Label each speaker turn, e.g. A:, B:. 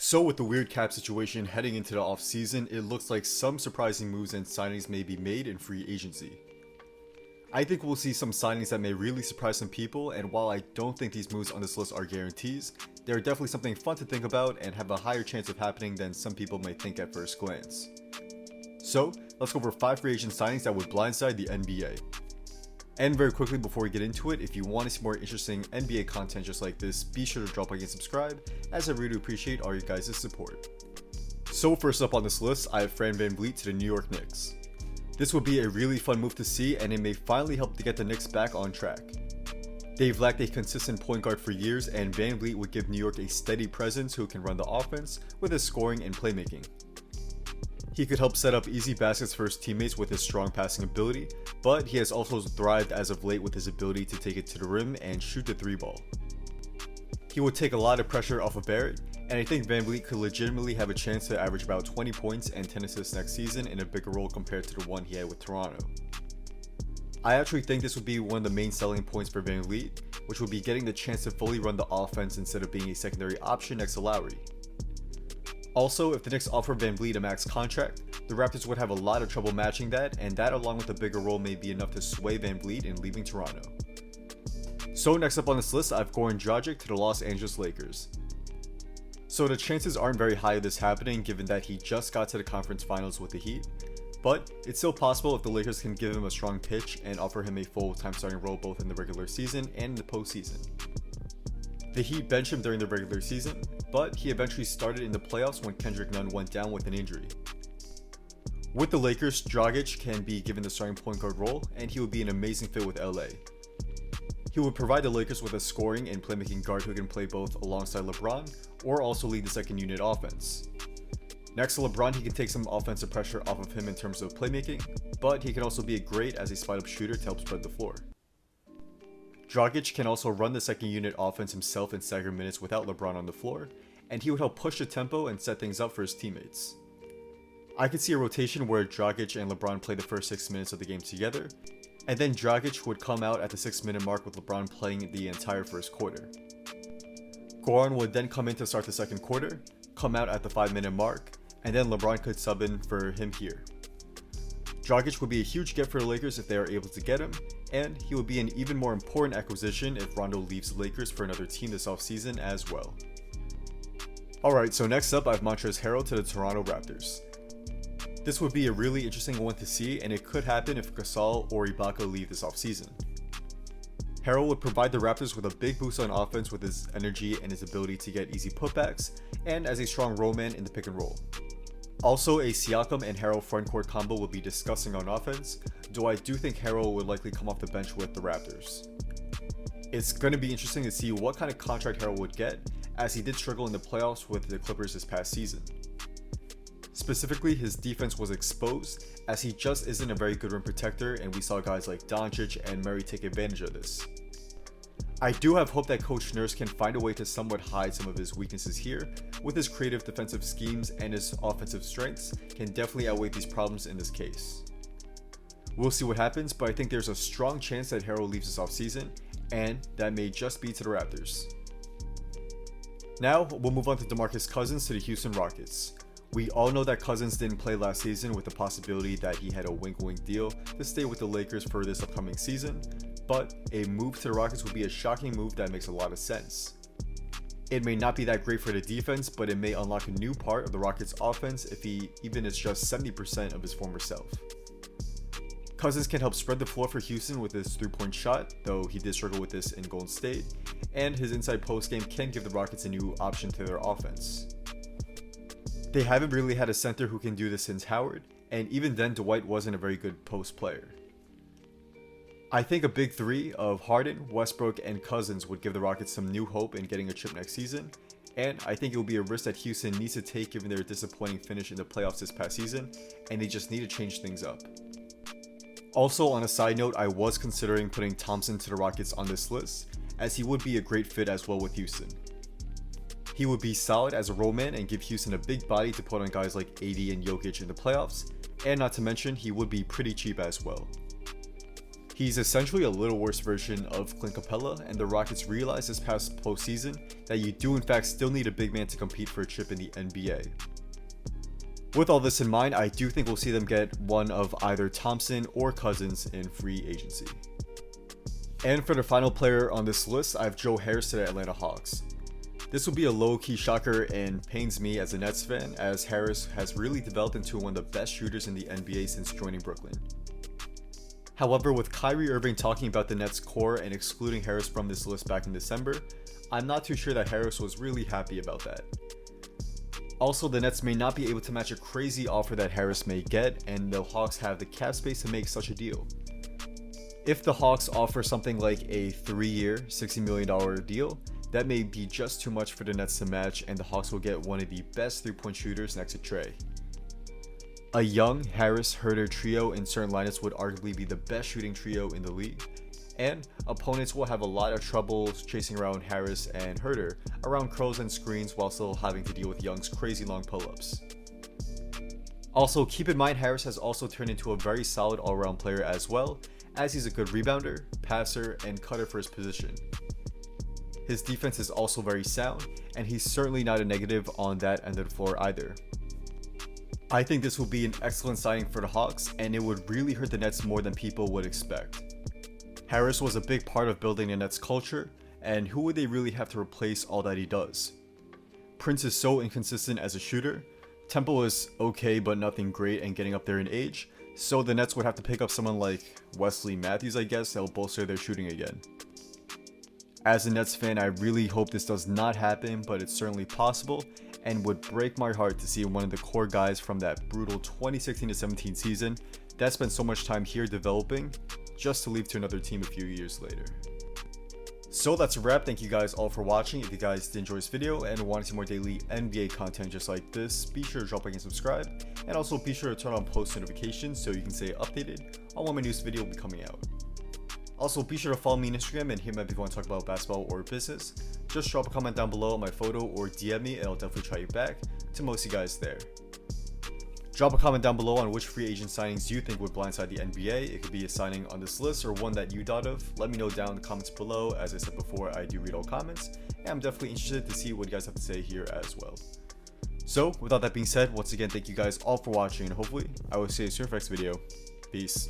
A: So with the weird cap situation heading into the offseason, it looks like some surprising moves and signings may be made in free agency. I think we'll see some signings that may really surprise some people, and while I don't think these moves on this list are guarantees, they are definitely something fun to think about and have a higher chance of happening than some people might think at first glance. So, let's go over 5 free agent signings that would blindside the NBA. And very quickly before we get into it, if you want to see more interesting NBA content just like this, be sure to drop a like and subscribe, as I really appreciate all your guys' support. So first up on this list, I have VanVleet to the New York Knicks. This would be a really fun move to see, and it may finally help to get the Knicks back on track. They've lacked a consistent point guard for years, and VanVleet would give New York a steady presence who can run the offense with his scoring and playmaking. He could help set up easy baskets for his teammates with his strong passing ability, but he has also thrived as of late with his ability to take it to the rim and shoot the 3-ball. He would take a lot of pressure off of Barrett, and I think VanVleet could legitimately have a chance to average about 20 points and 10 assists next season in a bigger role compared to the one he had with Toronto. I actually think this would be one of the main selling points for VanVleet, which would be getting the chance to fully run the offense instead of being a secondary option next to Lowry. Also, if the Knicks offer VanVleet a max contract, the Raptors would have a lot of trouble matching that, and that along with a bigger role may be enough to sway VanVleet in leaving Toronto. So next up on this list, I have Goran Dragic to the Los Angeles Lakers. So the chances aren't very high of this happening given that he just got to the conference finals with the Heat, but it's still possible if the Lakers can give him a strong pitch and offer him a full-time starting role both in the regular season and in the postseason. The Heat benched him during the regular season, but he eventually started in the playoffs when Kendrick Nunn went down with an injury. With the Lakers, Dragic can be given the starting point guard role, and he would be an amazing fit with LA. He would provide the Lakers with a scoring and playmaking guard who can play both alongside LeBron or also lead the second unit offense. Next to LeBron, he can take some offensive pressure off of him in terms of playmaking, but he can also be great as a spot-up shooter to help spread the floor. Dragic can also run the second unit offense himself in staggered minutes without LeBron on the floor, and he would help push the tempo and set things up for his teammates. I could see a rotation where Dragic and LeBron play the first 6 minutes of the game together, and then Dragic would come out at the 6-minute mark with LeBron playing the entire first quarter. Goran would then come in to start the second quarter, come out at the 5-minute mark, and then LeBron could sub in for him here. Dragic would be a huge get for the Lakers if they are able to get him, and he would be an even more important acquisition if Rondo leaves the Lakers for another team this offseason as well. Alright, so next up I have Montrezl Harrell to the Toronto Raptors. This would be a really interesting one to see, and it could happen if Gasol or Ibaka leave this offseason. Harrell would provide the Raptors with a big boost on offense with his energy and his ability to get easy putbacks, and as a strong roll man in the pick and roll. Also, a Siakam and Harrell frontcourt combo will be disgusting on offense, though I do think Harrell would likely come off the bench with the Raptors. It's going to be interesting to see what kind of contract Harrell would get, as he did struggle in the playoffs with the Clippers this past season. Specifically, his defense was exposed, as he just isn't a very good rim protector, and we saw guys like Doncic and Murray take advantage of this. I do have hope that Coach Nurse can find a way to somewhat hide some of his weaknesses here, with his creative defensive schemes and his offensive strengths can definitely outweigh these problems in this case. We'll see what happens, but I think there's a strong chance that Harrell leaves this offseason, and that may just be to the Raptors. Now, we'll move on to DeMarcus Cousins to the Houston Rockets. We all know that Cousins didn't play last season with the possibility that he had a wink-wink deal to stay with the Lakers for this upcoming season, but a move to the Rockets would be a shocking move that makes a lot of sense. It may not be that great for the defense, but it may unlock a new part of the Rockets' offense if he even is just 70% of his former self. Cousins can help spread the floor for Houston with his 3-point shot, though he did struggle with this in Golden State, and his inside post game can give the Rockets a new option to their offense. They haven't really had a center who can do this since Howard, and even then Dwight wasn't a very good post player. I think a big three of Harden, Westbrook, and Cousins would give the Rockets some new hope in getting a chip next season, and I think it will be a risk that Houston needs to take given their disappointing finish in the playoffs this past season, and they just need to change things up. Also, on a side note, I was considering putting Thompson to the Rockets on this list, as he would be a great fit as well with Houston. He would be solid as a roll man and give Houston a big body to put on guys like AD and Jokic in the playoffs, and not to mention he would be pretty cheap as well. He's essentially a little worse version of Clint Capella, and the Rockets realized this past postseason that you do in fact still need a big man to compete for a chip in the NBA. With all this in mind, I do think we'll see them get one of either Thompson or Cousins in free agency. And for the final player on this list, I have Joe Harris to the Atlanta Hawks. This will be a low-key shocker and pains me as a Nets fan, as Harris has really developed into one of the best shooters in the NBA since joining Brooklyn. However, with Kyrie Irving talking about the Nets core and excluding Harris from this list back in December, I'm not too sure that Harris was really happy about that. Also, the Nets may not be able to match a crazy offer that Harris may get, and the Hawks have the cap space to make such a deal. If the Hawks offer something like a 3-year, $60 million deal, that may be just too much for the Nets to match, and the Hawks will get one of the best 3-point shooters next to Trey. A young Harris-Herter trio in certain lineups would arguably be the best shooting trio in the league, and opponents will have a lot of trouble chasing around Harris and Herter around curls and screens while still having to deal with Young's crazy long pull-ups. Also, keep in mind Harris has also turned into a very solid all-around player as well, as he's a good rebounder, passer, and cutter for his position. His defense is also very sound, and he's certainly not a negative on that end of the floor either. I think this will be an excellent signing for the Hawks, and it would really hurt the Nets more than people would expect. Harris was a big part of building the Nets culture, and who would they really have to replace all that he does? Prince is so inconsistent as a shooter, Temple is okay but nothing great and getting up there in age, so the Nets would have to pick up someone like Wesley Matthews, I guess, that will bolster their shooting again. As a Nets fan, I really hope this does not happen, but it's certainly possible, and would break my heart to see one of the core guys from that brutal 2016-17 season that spent so much time here developing, just to leave to another team a few years later. So that's a wrap. Thank you guys all for watching. If you guys did enjoy this video and want to see more daily NBA content just like this, be sure to drop a like and subscribe, and also be sure to turn on post notifications so you can stay updated on when my newest video will be coming out. Also, be sure to follow me on Instagram and hit me up if you want to talk about basketball or business. Just drop a comment down below on my photo or DM me and I'll definitely try you back to most of you guys there. Drop a comment down below on which free agent signings you think would blindside the NBA. It could be a signing on this list or one that you thought of. Let me know down in the comments below. As I said before, I do read all comments, and I'm definitely interested to see what you guys have to say here as well. So, without that being said, once again, thank you guys all for watching, and hopefully, I will see you soon for the next video. Peace.